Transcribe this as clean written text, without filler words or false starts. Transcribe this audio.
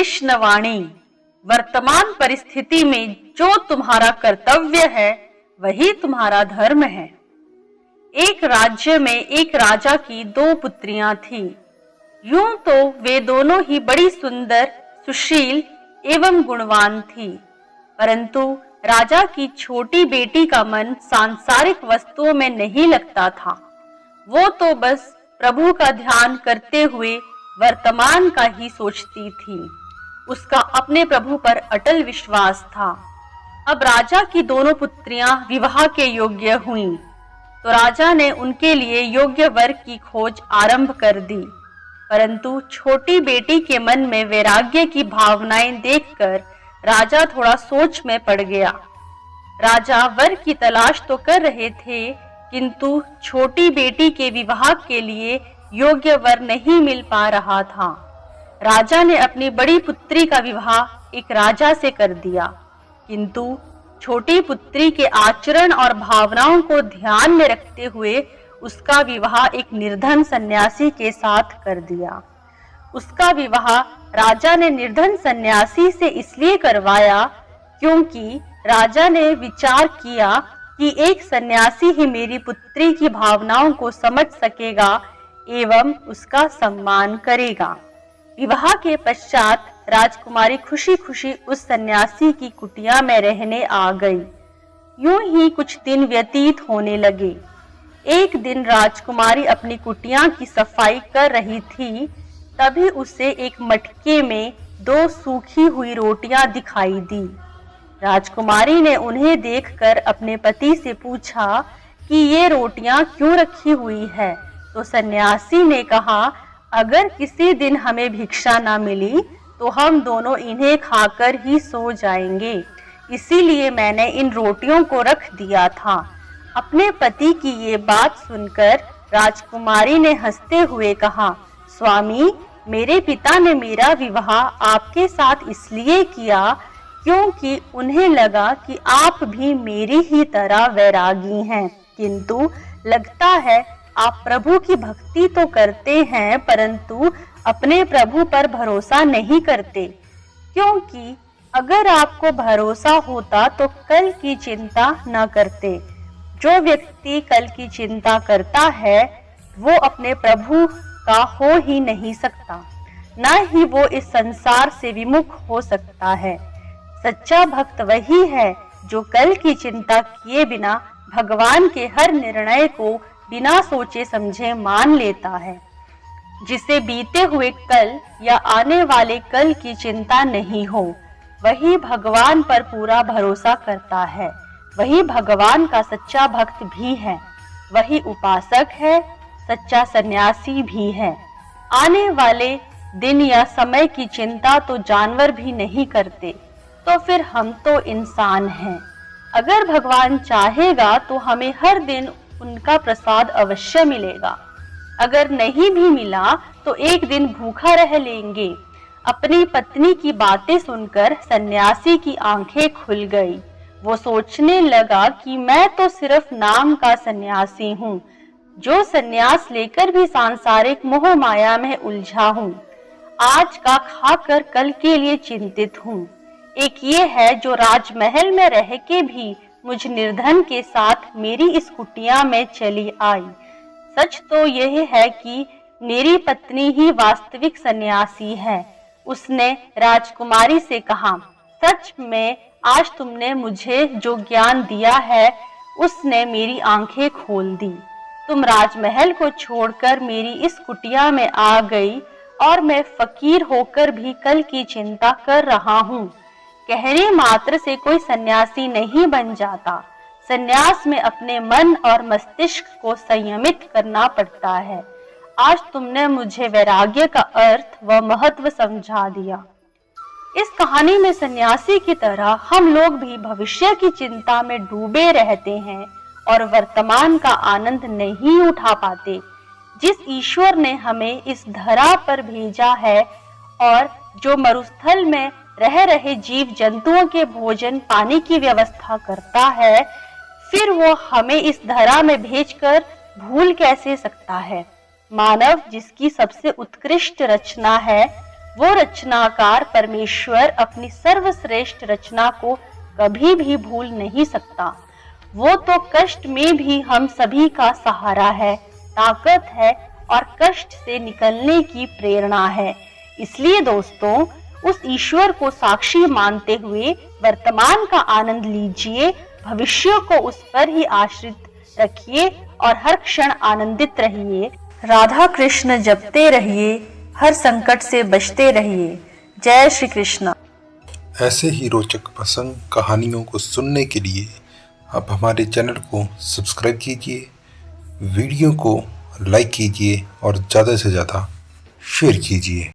कृष्णवाणी। वर्तमान परिस्थिति में जो तुम्हारा कर्तव्य है वही तुम्हारा धर्म है। एक राज्य में एक राजा की 2 पुत्रियां थीं। यूं तो वे दोनों ही बड़ी सुंदर, सुशील एवं गुणवान थीं, परंतु राजा की छोटी बेटी का मन सांसारिक वस्तुओं में नहीं लगता था। वो तो बस प्रभु का ध्यान करते हुए वर्तमान का ही सोचती थी। उसका अपने प्रभु पर अटल विश्वास था। अब राजा की दोनों पुत्रियां विवाह के योग्य हुईं, तो राजा ने उनके लिए योग्य वर की खोज आरंभ कर दी। परंतु छोटी बेटी के मन में वैराग्य की भावनाएं देखकर राजा थोड़ा सोच में पड़ गया। राजा वर की तलाश तो कर रहे थे, किंतु छोटी बेटी के विवाह के लिए योग्य वर नहीं मिल पा रहा था। राजा ने अपनी बड़ी पुत्री का विवाह एक राजा से कर दिया, किंतु छोटी पुत्री के आचरण और भावनाओं को ध्यान में रखते हुए उसका विवाह एक निर्धन सन्यासी के साथ कर दिया। उसका विवाह राजा ने निर्धन सन्यासी से इसलिए करवाया क्योंकि राजा ने विचार किया कि एक सन्यासी ही मेरी पुत्री की भावनाओं को समझ सकेगा एवं उसका सम्मान करेगा। विवाह के पश्चात राजकुमारी खुशी खुशी उस सन्यासी की कुटिया में रहने आ गई। यूं ही कुछ दिन व्यतीत होने लगे। एक दिन राजकुमारी अपनी कुटिया की सफाई कर रही थी, तभी उसे एक मटके में 2 सूखी हुई रोटियां दिखाई दी। राजकुमारी ने उन्हें देखकर अपने पति से पूछा कि ये रोटियां क्यों रखी हुई है, तो सन्यासी ने कहा, अगर किसी दिन हमें भिक्षा ना मिली तो हम दोनों इन्हें खाकर ही सो जाएंगे, इसीलिए मैंने इन रोटियों को रख दिया था। अपने पति की ये बात सुनकर राजकुमारी ने हंसते हुए कहा, स्वामी, मेरे पिता ने मेरा विवाह आपके साथ इसलिए किया क्योंकि उन्हें लगा कि आप भी मेरी ही तरह वैरागी हैं, किंतु लगता है आप प्रभु की भक्ति तो करते हैं परंतु अपने प्रभु पर भरोसा नहीं करते, क्योंकि अगर आपको भरोसा होता तो कल की चिंता न करते। जो व्यक्ति कल की चिंता करता है वो अपने प्रभु का हो ही नहीं सकता, न ही वो इस संसार से विमुख हो सकता है। सच्चा भक्त वही है जो कल की चिंता किए बिना भगवान के हर निर्णय को बिना सोचे समझे मान लेता है, जिसे बीते हुए कल या आने वाले कल की चिंता नहीं हो। वही भगवान पर पूरा भरोसा करता है, वही भगवान का सच्चा भक्त भी है, वही उपासक है, सच्चा सन्यासी भी है। आने वाले दिन या समय की चिंता तो जानवर भी नहीं करते, तो फिर हम तो इंसान हैं। अगर भगवान चाहेगा तो हमें हर दिन उनका प्रसाद अवश्य मिलेगा। अगर नहीं भी मिला तो एक दिन भूखा रह लेंगे। अपनी पत्नी की बातें सुनकर सन्यासी की आंखें खुल गई। वो सोचने लगा कि मैं तो सिर्फ नाम का सन्यासी हूँ, जो सन्यास लेकर भी सांसारिक मोह माया में उलझा हूँ। आज का खाकर कल के लिए चिंतित हूँ। एक ये है जो राजमहल में रह के भी मुझ निर्धन के साथ मेरी इस कुटिया में चली आई। सच तो यह है कि मेरी पत्नी ही वास्तविक सन्यासी है। उसने राजकुमारी से कहा, सच में आज तुमने मुझे जो ज्ञान दिया है उसने मेरी आंखें खोल दी। तुम राजमहल को छोड़कर मेरी इस कुटिया में आ गई और मैं फकीर होकर भी कल की चिंता कर रहा हूँ। कहने मात्र से कोई सन्यासी नहीं बन जाता। सन्यास में अपने मन और मस्तिष्क को संयमित करना पड़ता है। आज तुमने मुझे वैराग्य का अर्थ व महत्व समझा दिया। इस कहानी में सन्यासी की तरह हम लोग भी भविष्य की चिंता में डूबे रहते हैं और वर्तमान का आनंद नहीं उठा पाते। जिस ईश्वर ने हमें इस धरा पर भेजा है और जो मरुस्थल में रह रहे जीव जंतुओं के भोजन पानी की व्यवस्था करता है, फिर वो हमें इस धरा में भेजकर भूल कैसे सकता है। मानव जिसकी सबसे उत्कृष्ट रचना है, वो रचनाकार परमेश्वर अपनी सर्वश्रेष्ठ रचना को कभी भी भूल नहीं सकता। वो तो कष्ट में भी हम सभी का सहारा है, ताकत है और कष्ट से निकलने की प्रेरणा है। इसलिए दोस्तों, उस ईश्वर को साक्षी मानते हुए वर्तमान का आनंद लीजिए, भविष्य को उस पर ही आश्रित रखिए और हर क्षण आनंदित रहिए। राधा कृष्ण जपते रहिए, हर संकट से बचते रहिए। जय श्री कृष्ण। ऐसे ही रोचक प्रसंग कहानियों को सुनने के लिए आप हमारे चैनल को सब्सक्राइब कीजिए, वीडियो को लाइक कीजिए और ज़्यादा से ज़्यादा शेयर कीजिए।